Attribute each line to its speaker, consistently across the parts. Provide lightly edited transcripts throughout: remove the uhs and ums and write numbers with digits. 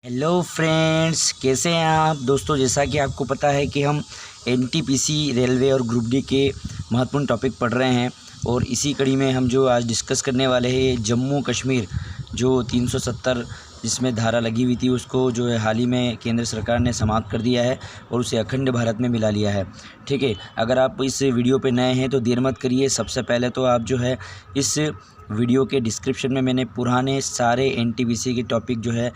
Speaker 1: Hello friends, कैसे हैं आप दोस्तों। जैसा कि आपको पता है कि हम एनटीपीसी रेलवे और ग्रुप डी के महत्वपूर्ण टॉपिक पढ़ रहे हैं और इसी कड़ी में हम जो आज डिस्कस करने वाले हैं जम्मू कश्मीर जो 370 जिसमें धारा लगी हुई थी उसको जो है हाल ही में केंद्र सरकार ने समाप्त कर दिया है और उसे अखंड भारत में मिला लिया है। ठीक है, अगर आप इस वीडियो पे नए हैं तो देर मत करिए। सबसे पहले तो आप जो है इस वीडियो के डिस्क्रिप्शन में मैंने पुराने सारे एनटीपीसी के टॉपिक जो है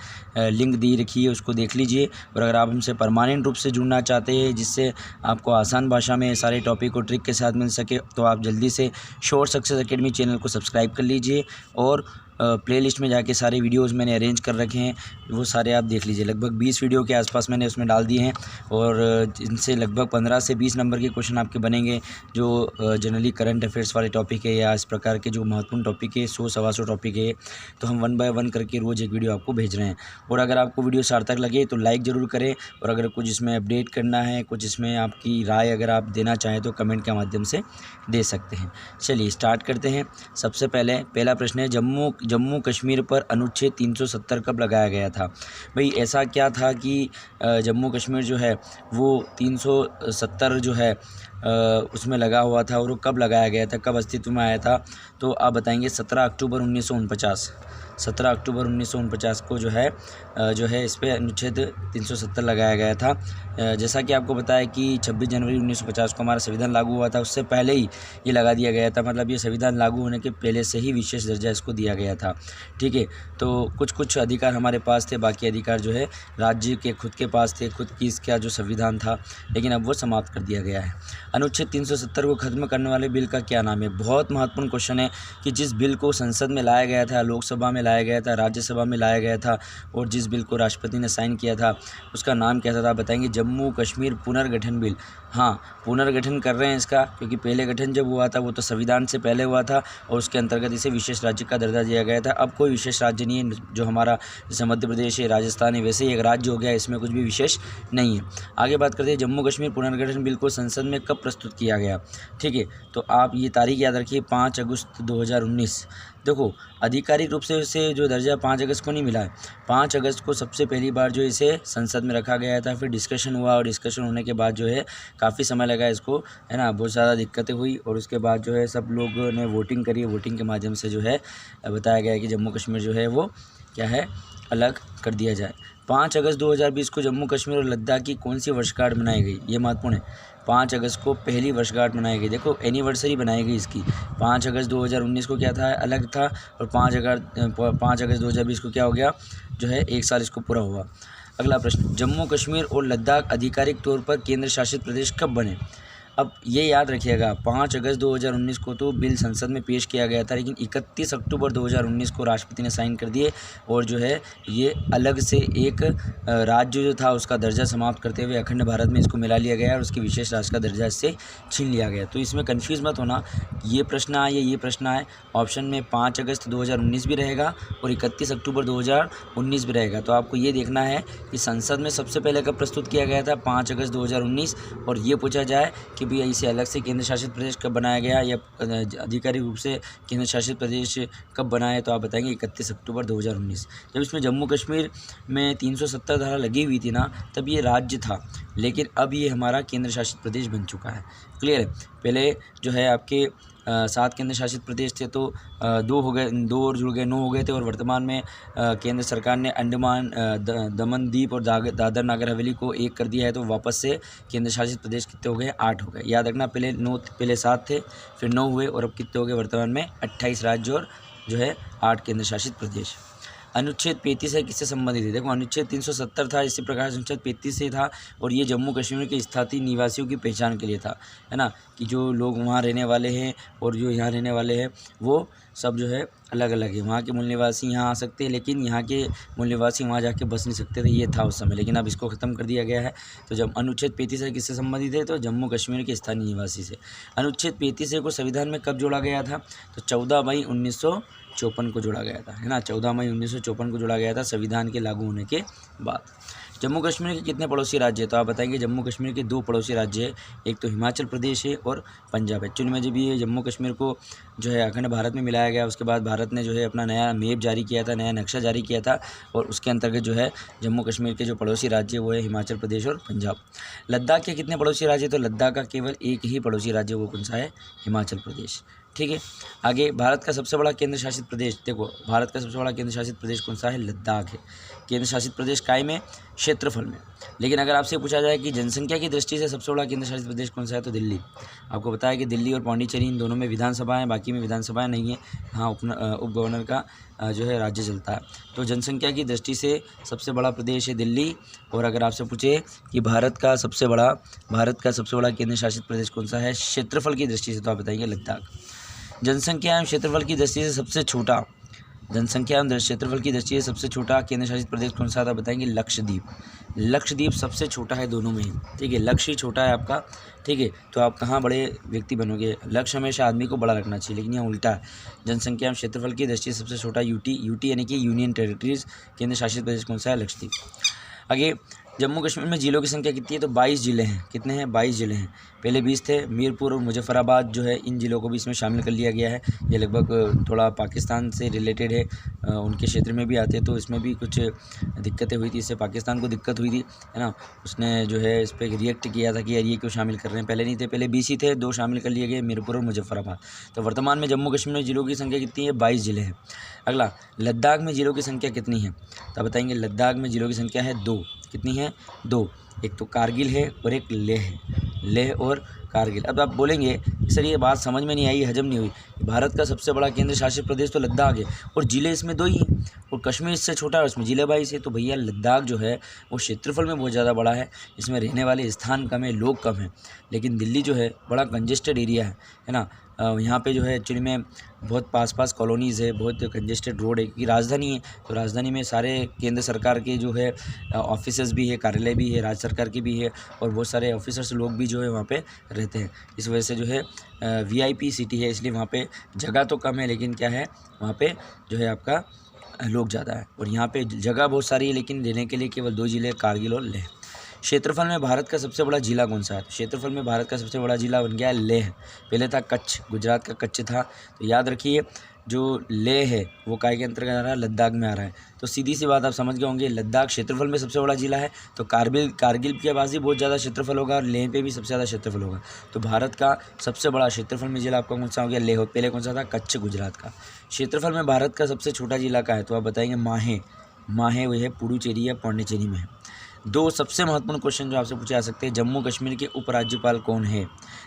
Speaker 1: लिंक दी रखी है, उसको देख लीजिए। और अगर आप हमसे परमानेंट रूप से जुड़ना चाहते हैं जिससे आपको आसान भाषा में सारे टॉपिक को ट्रिक के साथ मिल सके तो आप जल्दी से श्योर सक्सेस एकेडमी चैनल को सब्सक्राइब कर लीजिए और प्लेलिस्ट में जाके सारे वीडियोस मैंने अरेंज कर रखे हैं, वो सारे आप देख लीजिए। लगभग 20 वीडियो के आसपास मैंने उसमें डाल दिए हैं और इनसे लगभग 15 से 20 नंबर के क्वेश्चन आपके बनेंगे जो जनरली करंट अफेयर्स वाले टॉपिक है या इस प्रकार के जो महत्वपूर्ण टॉपिक है 100-125 टॉपिक है। तो हम 1 बाय 1 करके रोज़ एक वीडियो आपको भेज रहे हैं। और अगर आपको वीडियो सार्थक लगे तो लाइक ज़रूर करें और अगर कुछ इसमें अपडेट करना है, कुछ इसमें आपकी राय अगर आप देना चाहें तो कमेंट के माध्यम से दे सकते हैं। चलिए स्टार्ट करते हैं। सबसे पहला प्रश्न है जम्मू कश्मीर पर अनुच्छेद 370 कब लगाया गया था। भाई ऐसा क्या था कि जम्मू कश्मीर जो है वो 370 जो है उसमें लगा हुआ था और वो कब लगाया गया था, कब अस्तित्व में आया था। तो आप बताएंगे 17 अक्टूबर 1949। 17 अक्टूबर 1949 को जो है इस पर अनुच्छेद 370 लगाया गया था। जैसा कि आपको बताया कि 26 जनवरी 1950 को हमारा संविधान लागू हुआ था, उससे पहले ही ये लगा दिया गया था। मतलब ये संविधान लागू होने के पहले से ही विशेष दर्जा इसको दिया गया था। ठीक है, तो कुछ अधिकार हमारे पास थे, बाकी अधिकार जो है राज्य के खुद के पास थे, खुद की इसका जो संविधान था, लेकिन अब वो समाप्त कर दिया गया है। अनुच्छेद 370 को खत्म करने वाले बिल का क्या नाम है। बहुत महत्वपूर्ण क्वेश्चन है कि जिस बिल को संसद में लाया गया था, लोकसभा में लाया गया था, राज्यसभा में लाया गया था और जिस बिल को राष्ट्रपति ने साइन किया था उसका नाम क्या था, बताएंगे जम्मू कश्मीर पुनर्गठन बिल। हाँ, पुनर्गठन कर रहे हैं इसका, क्योंकि पहले गठन जब हुआ था वो तो संविधान से पहले हुआ था और उसके अंतर्गत इसे विशेष राज्य का दर्जा दिया गया था। अब कोई विशेष राज्य नहीं है, जो हमारा जैसे मध्य प्रदेश है, राजस्थान है, वैसे ही एक राज्य हो गया, इसमें कुछ भी विशेष नहीं है। आगे बात करते हैं जम्मू कश्मीर पुनर्गठन बिल को संसद में कब प्रस्तुत किया गया। ठीक है, तो आप ये तारीख याद रखिए 5 अगस्त 2019। देखो, आधिकारिक रूप से इसे जो दर्जा 5 अगस्त को नहीं मिला है। 5 अगस्त को सबसे पहली बार जो इसे संसद में रखा गया था, फिर डिस्कशन हुआ और डिस्कशन होने के बाद जो है काफ़ी समय लगा इसको, है ना, बहुत ज़्यादा दिक्कतें हुई और उसके बाद जो है सब लोगों ने वोटिंग करी। वोटिंग के माध्यम से जो है बताया गया कि जम्मू कश्मीर जो है वो क्या है, अलग कर दिया जाए। 5 अगस्त 2020 को जम्मू कश्मीर और लद्दाख की कौन सी वर्षगांठ मनाई गई, ये महत्वपूर्ण है। 5 अगस्त को पहली वर्षगांठ मनाई गई। देखो, एनिवर्सरी बनाई गई इसकी। 5 अगस्त 2019 को क्या था, अलग था, और 5 अगस्त 2020 को क्या हो गया, जो है 1 साल इसको पूरा हुआ। अगला प्रश्न, जम्मू कश्मीर और लद्दाख आधिकारिक तौर पर केंद्र शासित प्रदेश कब बने। अब ये याद रखिएगा, 5 अगस्त 2019 को तो बिल संसद में पेश किया गया था, लेकिन 31 अक्टूबर 2019 को राष्ट्रपति ने साइन कर दिए और जो है ये अलग से एक राज्य जो था उसका दर्जा समाप्त करते हुए अखंड भारत में इसको मिला लिया गया और उसकी विशेष राज्य का दर्जा इससे छीन लिया गया। तो इसमें कन्फ्यूज़ मत होना, ये प्रश्न आए या ये प्रश्न आए, ऑप्शन में 5 अगस्त 2019 भी रहेगा और 31 अक्टूबर 2019 भी रहेगा। तो आपको ये देखना है कि संसद में सबसे पहले कब प्रस्तुत किया गया था, 5 अगस्त 2019, और ये पूछा जाए कि भी इसे अलग से केंद्र शासित प्रदेश कब बनाया गया या आधिकारिक रूप से केंद्र शासित प्रदेश कब बनाया, तो आप बताएंगे 31 अक्टूबर 2019। जब इसमें जम्मू कश्मीर में 370 धारा लगी हुई थी ना, तब ये राज्य था, लेकिन अब ये हमारा केंद्र शासित प्रदेश बन चुका है। क्लियर है। पहले जो है आपके 7 केंद्र शासित प्रदेश थे, तो 2 हो गए, 2 और जुड़ गए, 9 हो गए थे, और वर्तमान में केंद्र सरकार ने अंडमान दमन दीप और दादर नागर हवेली को 1 कर दिया है, तो वापस से केंद्र शासित प्रदेश कितने हो गए, 8 हो गए। याद रखना, पहले 7 थे, फिर 9 हुए और अब कितने हो गए, वर्तमान में 28 राज्य और जो है 8 केंद्र शासित प्रदेश। अनुच्छेद 35 है, किससे संबंधित है। देखो, अनुच्छेद 370 था, इसी प्रकार से अनुच्छेद 35 से था और ये जम्मू कश्मीर के स्थानीय निवासियों की पहचान के लिए था, है ना, कि जो लोग वहाँ रहने वाले हैं और जो यहाँ रहने वाले हैं वो सब जो है अलग अलग है। वहाँ के मूल निवासी यहाँ आ सकते हैं, लेकिन यहाँ के मूल निवासी वहाँ जाके बस नहीं सकते थे, ये था उस समय, लेकिन अब इसको ख़त्म कर दिया गया है। तो जब अनुच्छेद 35 है किससे संबंधित है, तो जम्मू कश्मीर के स्थानीय निवासी से। अनुच्छेद 35 को संविधान में कब जोड़ा गया था, तो 14 मई 1954 को जोड़ा गया था, है ना। 14 मई 1954 को जोड़ा गया था संविधान के लागू होने के बाद। जम्मू कश्मीर के कितने पड़ोसी राज्य है, तो आप बताएंगे जम्मू कश्मीर के 2 पड़ोसी राज्य है, एक तो हिमाचल प्रदेश है और पंजाब है। एक्चुअली में जब ये जम्मू कश्मीर को जो है अखंड भारत में मिलाया गया, उसके बाद भारत ने जो है अपना नया मैप जारी किया था, नया नक्शा जारी किया था, और उसके अंतर्गत जो है जम्मू कश्मीर के जो पड़ोसी राज्य वो है हिमाचल प्रदेश और पंजाब। लद्दाख के कितने पड़ोसी राज्य, तो लद्दाख का केवल एक ही पड़ोसी राज्य, वो कौन सा है, हिमाचल प्रदेश। ठीक है, आगे भारत का सबसे बड़ा केंद्र शासित प्रदेश, देखो भारत का सबसे बड़ा केंद्र शासित प्रदेश कौन सा है, लद्दाख है। केंद्र शासित प्रदेश काय में, क्षेत्रफल में। लेकिन अगर आपसे पूछा जाए कि जनसंख्या की दृष्टि से सबसे बड़ा केंद्र शासित प्रदेश कौन सा है, तो दिल्ली। आपको पता है कि दिल्ली और पौंडीचेरी इन दोनों में विधानसभा है, बाकी में विधानसभा नहीं है। हाँ, उप गवर्नर का जो है राज्य चलता है। तो जनसंख्या की दृष्टि से सबसे बड़ा प्रदेश है दिल्ली। और अगर आपसे पूछे कि भारत का सबसे बड़ा केंद्र शासित प्रदेश कौन सा है क्षेत्रफल की दृष्टि से, तो आप बताएंगे लद्दाख। जनसंख्या एवं क्षेत्रफल की दृष्टि से सबसे छोटा केंद्र शासित प्रदेश कौन सा था, बताएंगे लक्षद्वीप। लक्षद्वीप सबसे छोटा है दोनों में ही, ठीक है, लक्ष्य ही छोटा है आपका, ठीक है। तो आप कहाँ बड़े व्यक्ति बनोगे, लक्ष्य हमेशा आदमी को बड़ा रखना चाहिए, लेकिन यहाँ उल्टा है। जनसंख्या एवं क्षेत्रफल की दृष्टि से सबसे छोटा यूटी यानी कि यूनियन टेरिटरीज केंद्र शासित प्रदेश कौन सा है, लक्षद्वीप। आगे जम्मू कश्मीर में जिलों की संख्या कितनी है, तो 22 जिले हैं। कितने हैं, 22 जिले हैं। पहले 20 थे, मीरपुर और मुजफ्फराबाद जो है इन जिलों को भी इसमें शामिल कर लिया गया है। ये लगभग थोड़ा पाकिस्तान से रिलेटेड है, उनके क्षेत्र में भी आते, तो इसमें भी कुछ दिक्कतें हुई थी, इससे पाकिस्तान को दिक्कत हुई थी, है ना। उसने जो है इस पर रिएक्ट किया था कि यार ये क्यों शामिल कर रहे हैं, पहले नहीं थे, पहले 20 ही थे, 2 शामिल कर लिए गए, मीरपुर और मुजफ्फराबाद। तो वर्तमान में जम्मू कश्मीर में जिलों की संख्या कितनी है, 22 जिले हैं। अगला, लद्दाख में जिलों की संख्या कितनी है, तो बताएंगे लद्दाख में जिलों की संख्या है 2। कितनी है, 2। एक तो कारगिल है और एक लेह है, लेह और कारगिल। अब आप बोलेंगे सर ये बात समझ में नहीं आई, हजम नहीं हुई, भारत का सबसे बड़ा केंद्र शासित प्रदेश तो लद्दाख है और जिले इसमें 2 ही हैं, और कश्मीर इससे छोटा है, उसमें जिले 22 है। तो भैया लद्दाख जो है वो क्षेत्रफल में बहुत ज़्यादा बड़ा है, इसमें रहने वाले स्थान कम है, लोग कम हैं। लेकिन दिल्ली जो है बड़ा कंजेस्टेड एरिया है ना। यहाँ पे जो है एक्चुअली में बहुत पास कॉलोनीज़ है, बहुत कंजेस्टेड रोड है, क्योंकि राजधानी है, तो राजधानी में सारे केंद्र सरकार के जो है ऑफिसेज भी है, कार्यालय भी है, राज्य सरकार की भी है, और बहुत सारे ऑफिसर्स लोग भी जो है वहाँ पे रहते हैं। इस वजह से जो है VIP सिटी है, इसलिए वहाँ पे जगह तो कम है, लेकिन क्या है वहाँ पे जो है आपका लोग ज़्यादा है। और यहाँ पे जगह बहुत सारी है, लेकिन रहने के लिए केवल 2 जिले, कारगिल और लेह। क्षेत्रफल में भारत का सबसे बड़ा जिला कौन सा है, क्षेत्रफल में भारत का सबसे बड़ा जिला बन गया है लेह। पहले था कच्छ, गुजरात का कच्छ था। तो याद रखिए जो लेह है वो काय के अंतर्गत आ रहा है, लद्दाख में आ रहा है। तो सीधी सी बात आप समझ गए होंगे, लद्दाख क्षेत्रफल में सबसे बड़ा जिला है, तो कारगिल के पास ही बहुत ज़्यादा क्षेत्रफल होगा और लेह पे भी सबसे ज़्यादा क्षेत्रफल होगा। तो भारत का सबसे बड़ा क्षेत्रफल में जिला आपका कौन सा हो गया, लेह। पहले कौन सा था, कच्छ, गुजरात का। क्षेत्रफल में भारत का सबसे छोटा जिला का है, तो आप बताएंगे माहे, वह है पुडुचेरी या पौंडीचेरी में है। 2 सबसे महत्वपूर्ण क्वेश्चन जो आपसे पूछे जा सकते हैं, जम्मू कश्मीर के उपराज्यपाल कौन है।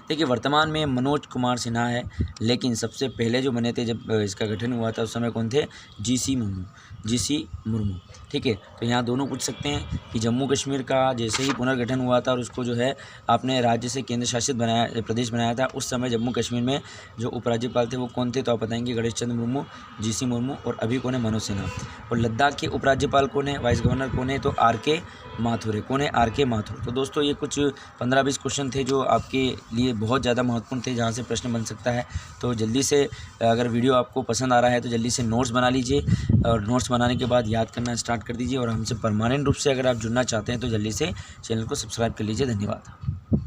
Speaker 1: देखिए वर्तमान में मनोज कुमार सिन्हा है, लेकिन सबसे पहले जो बने थे जब इसका गठन हुआ था उस समय कौन थे, GC मुर्मू। ठीक है, तो यहाँ दोनों पूछ सकते हैं कि जम्मू कश्मीर का जैसे ही पुनर्गठन हुआ था और उसको जो है आपने राज्य से केंद्र शासित प्रदेश बनाया था, उस समय जम्मू कश्मीर में जो उपराज्यपाल थे वो कौन थे, तो आप बताएंगे गणेश चंद्र मुर्मू, GC मुर्मू, और अभी कौन है, मनोज सिन्हा। और लद्दाख के उपराज्यपाल कौन है, वाइस गवर्नर कौन है, तो RK माथुर है। कौन है, RK माथुर। तो दोस्तों ये कुछ 15-20 क्वेश्चन थे जो आपके लिए बहुत ज़्यादा महत्वपूर्ण थे, जहाँ से प्रश्न बन सकता है। तो जल्दी से अगर वीडियो आपको पसंद आ रहा है तो जल्दी से नोट्स बना लीजिए, और नोट्स बनाने के बाद याद करना स्टार्ट कर दीजिए। और हमसे परमानेंट रूप से अगर आप जुड़ना चाहते हैं तो जल्दी से चैनल को सब्सक्राइब कर लीजिए। धन्यवाद।